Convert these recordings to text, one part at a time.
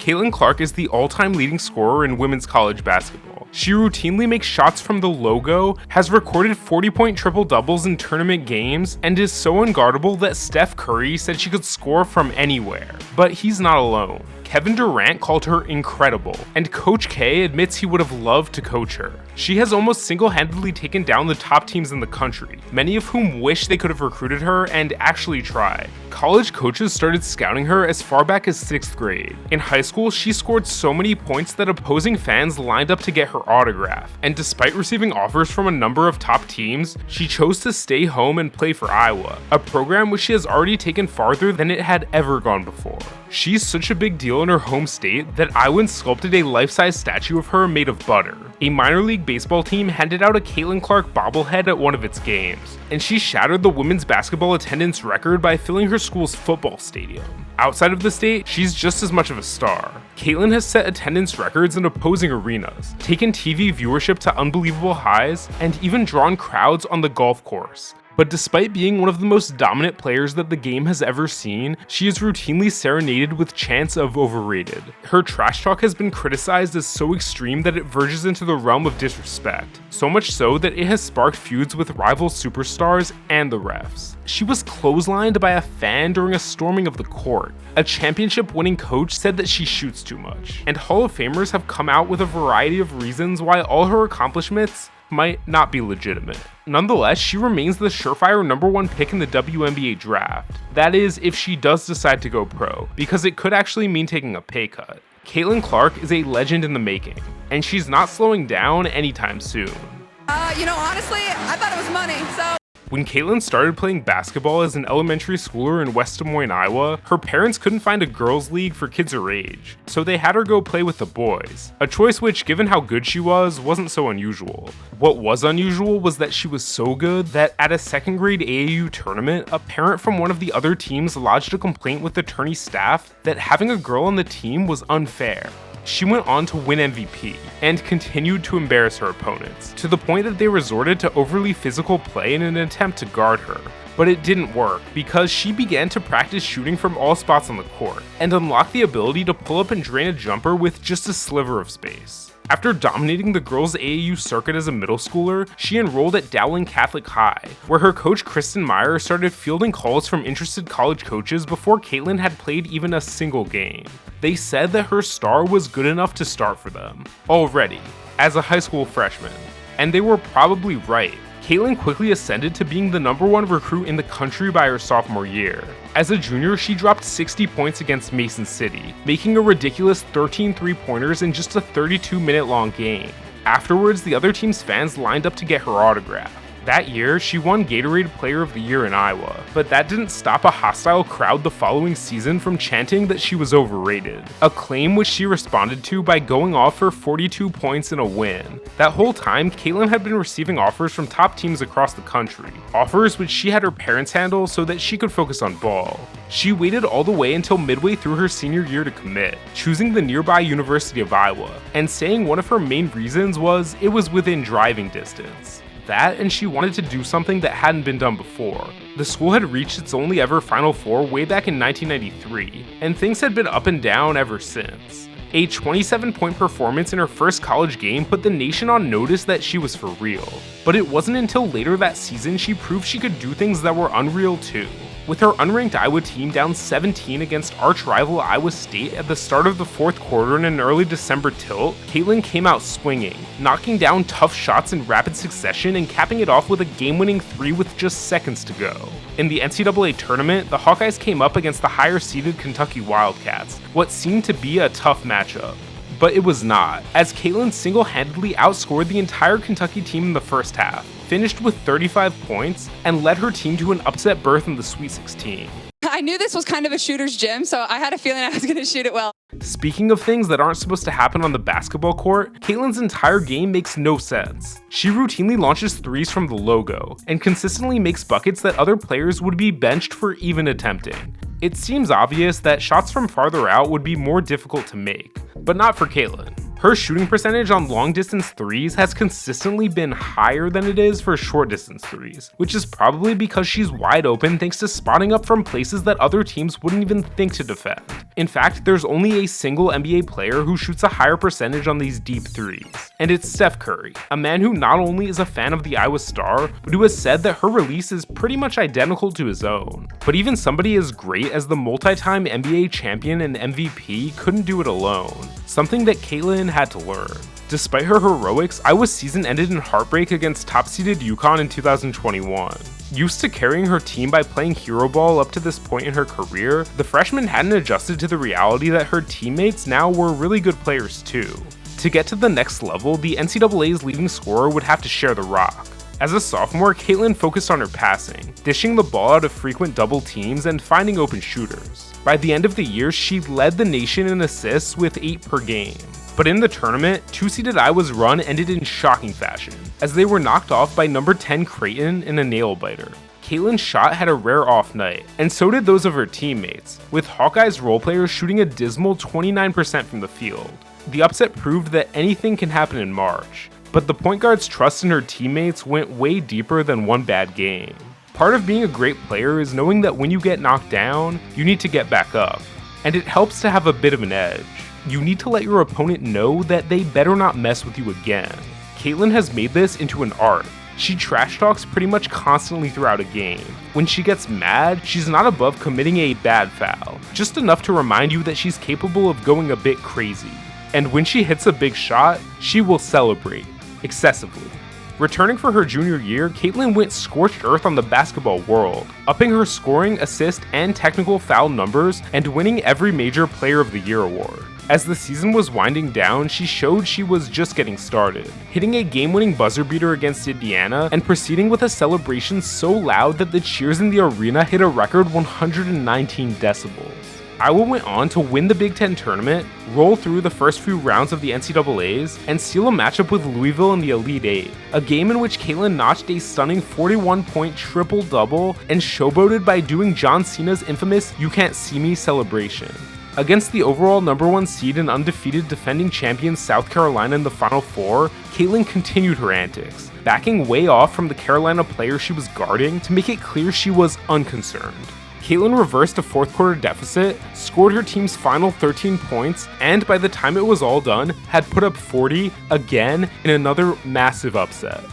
Caitlin Clark is the all-time leading scorer in women's college basketball. She routinely makes shots from the logo, has recorded 40-point triple-doubles in tournament games, and is so unguardable that Steph Curry said she could score from anywhere. But he's not alone. Kevin Durant called her incredible, and Coach K admits he would have loved to coach her. She has almost single-handedly taken down the top teams in the country, many of whom wish they could have recruited her and actually tried. College coaches started scouting her as far back as 6th grade. In high school, she scored so many points that opposing fans lined up to get her autograph, and despite receiving offers from a number of top teams, she chose to stay home and play for Iowa, a program which she has already taken farther than it had ever gone before. She's such a big deal in her home state that Iowans sculpted a life-size statue of her made of butter. A minor league baseball team handed out a Caitlin Clark bobblehead at one of its games, and she shattered the women's basketball attendance record by filling her school's football stadium. Outside of the state, she's just as much of a star. Caitlin has set attendance records in opposing arenas, taken TV viewership to unbelievable highs, and even drawn crowds on the golf course. But despite being one of the most dominant players that the game has ever seen, she is routinely serenaded with chants of overrated. Her trash talk has been criticized as so extreme that it verges into the realm of disrespect, so much so that it has sparked feuds with rival superstars and the refs. She was clotheslined by a fan during a storming of the court. A championship-winning coach said that she shoots too much, and Hall of Famers have come out with a variety of reasons why all her accomplishments might not be legitimate. Nonetheless, she remains the surefire #1 pick in the WNBA draft. That is, if she does decide to go pro, because it could actually mean taking a pay cut. Caitlin Clark is a legend in the making, and she's not slowing down anytime soon. Honestly, I thought it was money, so... When Caitlin started playing basketball as an elementary schooler in West Des Moines, Iowa, her parents couldn't find a girls' league for kids her age, so they had her go play with the boys, a choice which, given how good she was, wasn't so unusual. What was unusual was that she was so good that at a 2nd grade AAU tournament, a parent from one of the other teams lodged a complaint with the tourney staff that having a girl on the team was unfair. She went on to win MVP, and continued to embarrass her opponents, to the point that they resorted to overly physical play in an attempt to guard her. But it didn't work, because she began to practice shooting from all spots on the court, and unlocked the ability to pull up and drain a jumper with just a sliver of space. After dominating the girls' AAU circuit as a middle schooler, she enrolled at Dowling Catholic High, where her coach Kristen Meyer started fielding calls from interested college coaches before Caitlin had played even a single game. They said that her star was good enough to start for them, already, as a high school freshman. And they were probably right. Caitlin quickly ascended to being the #1 recruit in the country by her sophomore year. As a junior, she dropped 60 points against Mason City, making a ridiculous 13 three-pointers in just a 32-minute long game. Afterwards, the other team's fans lined up to get her autograph. That year, she won Gatorade Player of the Year in Iowa, but that didn't stop a hostile crowd the following season from chanting that she was overrated, a claim which she responded to by going off for 42 points in a win. That whole time, Caitlin had been receiving offers from top teams across the country, offers which she had her parents handle so that she could focus on ball. She waited all the way until midway through her senior year to commit, choosing the nearby University of Iowa, and saying one of her main reasons was it was within driving distance. That, and she wanted to do something that hadn't been done before. The school had reached its only ever Final Four way back in 1993, and things had been up and down ever since. A 27-point performance in her first college game put the nation on notice that she was for real. But it wasn't until later that season she proved she could do things that were unreal too. With her unranked Iowa team down 17 against arch-rival Iowa State at the start of the 4th quarter in an early December tilt, Caitlin came out swinging, knocking down tough shots in rapid succession and capping it off with a game-winning 3 with just seconds to go. In the NCAA tournament, the Hawkeyes came up against the higher-seeded Kentucky Wildcats, what seemed to be a tough matchup. But it was not, as Caitlin single-handedly outscored the entire Kentucky team in the first half, finished with 35 points, and led her team to an upset berth in the Sweet 16. I knew this was kind of a shooter's gym, so I had a feeling I was going to shoot it well. Speaking of things that aren't supposed to happen on the basketball court, Caitlin's entire game makes no sense. She routinely launches threes from the logo, and consistently makes buckets that other players would be benched for even attempting. It seems obvious that shots from farther out would be more difficult to make, but not for Caitlin. Her shooting percentage on long distance threes has consistently been higher than it is for short distance threes, which is probably because she's wide open thanks to spotting up from places that other teams wouldn't even think to defend. In fact, there's only a single NBA player who shoots a higher percentage on these deep threes, and it's Steph Curry, a man who not only is a fan of the Iowa Star, but who has said that her release is pretty much identical to his own. But even somebody as great as the multi-time NBA champion and MVP couldn't do it alone, something that Caitlin had to learn. Despite her heroics, Iowa's season ended in heartbreak against top-seeded UConn in 2021. Used to carrying her team by playing hero ball up to this point in her career, the freshman hadn't adjusted to the reality that her teammates now were really good players too. To get to the next level, the NCAA's leading scorer would have to share the rock. As a sophomore, Caitlin focused on her passing, dishing the ball out of frequent double teams and finding open shooters. By the end of the year, she led the nation in assists with 8 per game. But in the tournament, 2-seeded Iowa's run ended in shocking fashion, as they were knocked off by number 10 Creighton in a nail-biter. Caitlin's shot had a rare off night, and so did those of her teammates, with Hawkeye's role players shooting a dismal 29% from the field. The upset proved that anything can happen in March, but the point guard's trust in her teammates went way deeper than one bad game. Part of being a great player is knowing that when you get knocked down, you need to get back up, and it helps to have a bit of an edge. You need to let your opponent know that they better not mess with you again. Caitlin has made this into an art. She trash talks pretty much constantly throughout a game. When she gets mad, she's not above committing a bad foul, just enough to remind you that she's capable of going a bit crazy. And when she hits a big shot, she will celebrate, excessively. Returning for her junior year, Caitlin went scorched earth on the basketball world, upping her scoring, assist, and technical foul numbers, and winning every major Player of the Year award. As the season was winding down, she showed she was just getting started, hitting a game-winning buzzer beater against Indiana and proceeding with a celebration so loud that the cheers in the arena hit a record 119 decibels. Iowa went on to win the Big Ten tournament, roll through the first few rounds of the NCAAs, and seal a matchup with Louisville in the Elite Eight, a game in which Caitlin notched a stunning 41-point triple-double and showboated by doing John Cena's infamous "You Can't See Me" celebration. Against the overall number 1 seed and undefeated defending champions South Carolina in the Final Four, Caitlin continued her antics, backing way off from the Carolina player she was guarding to make it clear she was unconcerned. Caitlin reversed a fourth quarter deficit, scored her team's final 13 points, and by the time it was all done, had put up 40 again in another massive upset.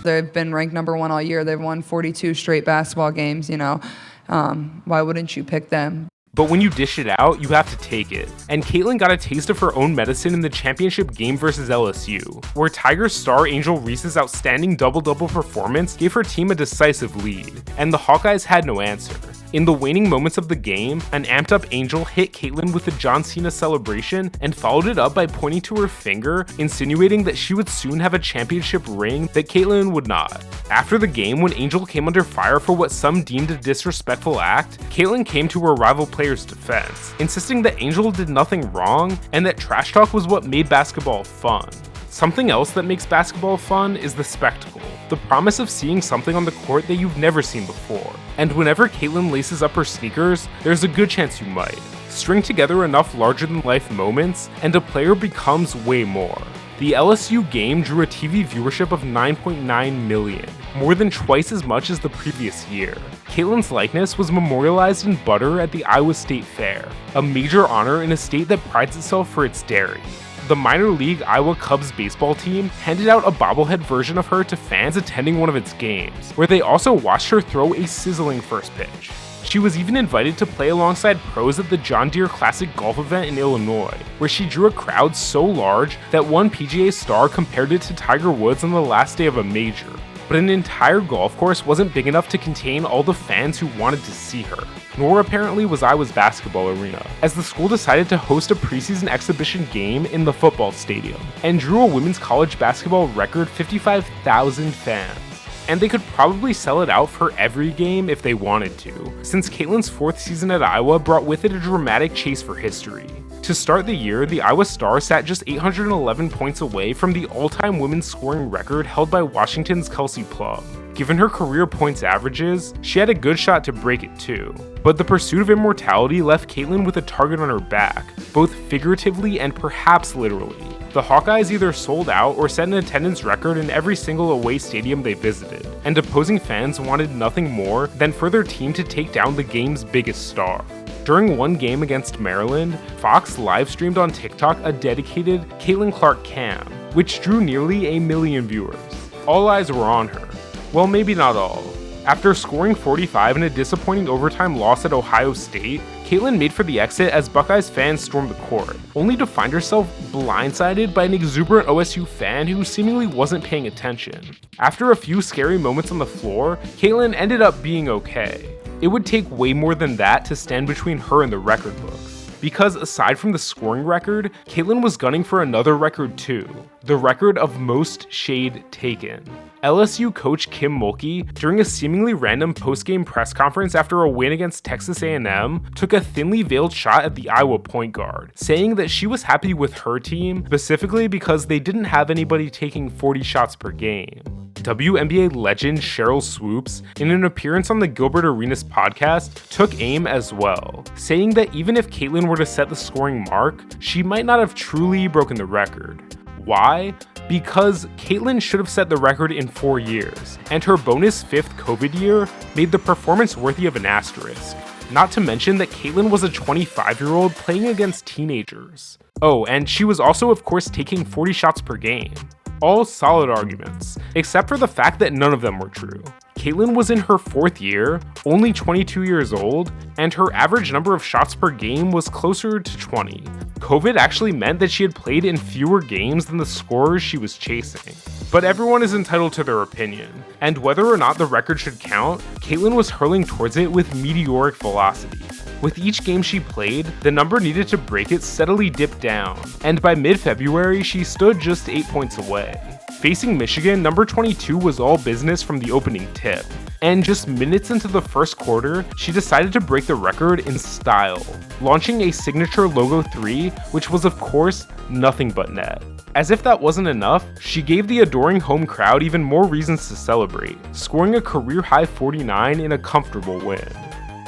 They've been ranked number 1 all year. They've won 42 straight basketball games, Why wouldn't you pick them? But when you dish it out, you have to take it. And Caitlin got a taste of her own medicine in the championship game versus LSU, where Tiger star Angel Reese's outstanding double-double performance gave her team a decisive lead, and the Hawkeyes had no answer. In the waning moments of the game, an amped-up Angel hit Caitlin with the John Cena celebration and followed it up by pointing to her finger, insinuating that she would soon have a championship ring that Caitlin would not. After the game, when Angel came under fire for what some deemed a disrespectful act, Caitlin came to her rival player's defense, insisting that Angel did nothing wrong and that trash talk was what made basketball fun. Something else that makes basketball fun is the spectacle, the promise of seeing something on the court that you've never seen before. And whenever Caitlin laces up her sneakers, there's a good chance you might. String together enough larger-than-life moments, and a player becomes way more. The LSU game drew a TV viewership of 9.9 million, more than twice as much as the previous year. Caitlin's likeness was memorialized in butter at the Iowa State Fair, a major honor in a state that prides itself for its dairy. The minor league Iowa Cubs baseball team handed out a bobblehead version of her to fans attending one of its games, where they also watched her throw a sizzling first pitch. She was even invited to play alongside pros at the John Deere Classic golf event in Illinois, where she drew a crowd so large that one PGA star compared it to Tiger Woods on the last day of a major. But an entire golf course wasn't big enough to contain all the fans who wanted to see her, nor apparently was Iowa's basketball arena, as the school decided to host a preseason exhibition game in the football stadium, and drew a women's college basketball record 55,000 fans. And they could probably sell it out for every game if they wanted to, since Caitlin's 4th season at Iowa brought with it a dramatic chase for history. To start the year, the Iowa Star sat just 811 points away from the all-time women's scoring record held by Washington's Kelsey Plum. Given her career points averages, she had a good shot to break it too. But the pursuit of immortality left Caitlin with a target on her back, both figuratively and perhaps literally. The Hawkeyes either sold out or set an attendance record in every single away stadium they visited, and opposing fans wanted nothing more than for their team to take down the game's biggest star. During one game against Maryland, Fox live-streamed on TikTok a dedicated Caitlin Clark cam, which drew nearly 1 million viewers. All eyes were on her. Well, maybe not all. After scoring 45 in a disappointing overtime loss at Ohio State, Caitlin made for the exit as Buckeyes fans stormed the court, only to find herself blindsided by an exuberant OSU fan who seemingly wasn't paying attention. After a few scary moments on the floor, Caitlin ended up being okay. It would take way more than that to stand between her and the record books. Because aside from the scoring record, Caitlin was gunning for another record too, the record of most shade taken. LSU coach Kim Mulkey, during a seemingly random post-game press conference after a win against Texas A&M, took a thinly veiled shot at the Iowa point guard, saying that she was happy with her team, specifically because they didn't have anybody taking 40 shots per game. WNBA legend Sheryl Swoopes, in an appearance on the Gilbert Arenas podcast, took aim as well, saying that even if Caitlin were to set the scoring mark, she might not have truly broken the record. Why? Because Caitlin should have set the record in 4 years, and her bonus 5th COVID year made the performance worthy of an asterisk. Not to mention that Caitlin was a 25-year-old playing against teenagers. Oh, and she was also of course taking 40 shots per game. All solid arguments, except for the fact that none of them were true. Caitlin was in her 4th year, only 22 years old, and her average number of shots per game was closer to 20. COVID actually meant that she had played in fewer games than the scorers she was chasing. But everyone is entitled to their opinion, and whether or not the record should count, Caitlin was hurling towards it with meteoric velocity. With each game she played, the number needed to break it steadily dipped down, and by mid-February she stood just 8 points away. Facing Michigan, number 22 was all business from the opening tip, and just minutes into the first quarter, she decided to break the record in style, launching a signature logo 3, which was of course nothing but net. As if that wasn't enough, she gave the adoring home crowd even more reasons to celebrate, scoring a career-high 49 in a comfortable win.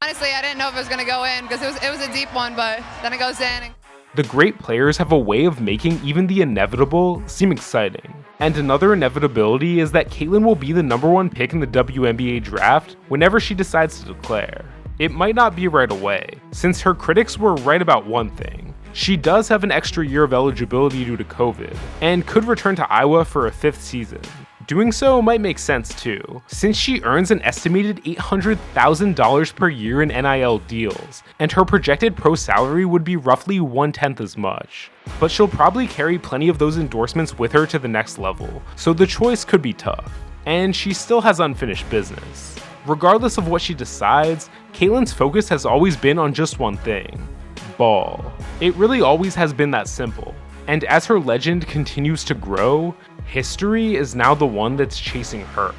Honestly, I didn't know if it was going to go in because it was a deep one, but then it goes in. The great players have a way of making even the inevitable seem exciting. And another inevitability is that Caitlin will be the number 1 pick in the WNBA draft whenever she decides to declare. It might not be right away, since her critics were right about one thing. She does have an extra year of eligibility due to COVID, and could return to Iowa for a 5th season. Doing so might make sense too, since she earns an estimated $800,000 per year in NIL deals, and her projected pro salary would be roughly 1/10 as much. But she'll probably carry plenty of those endorsements with her to the next level, so the choice could be tough. And she still has unfinished business. Regardless of what she decides, Caitlin's focus has always been on just one thing: ball. It really always has been that simple. And as her legend continues to grow, history is now the one that's chasing her.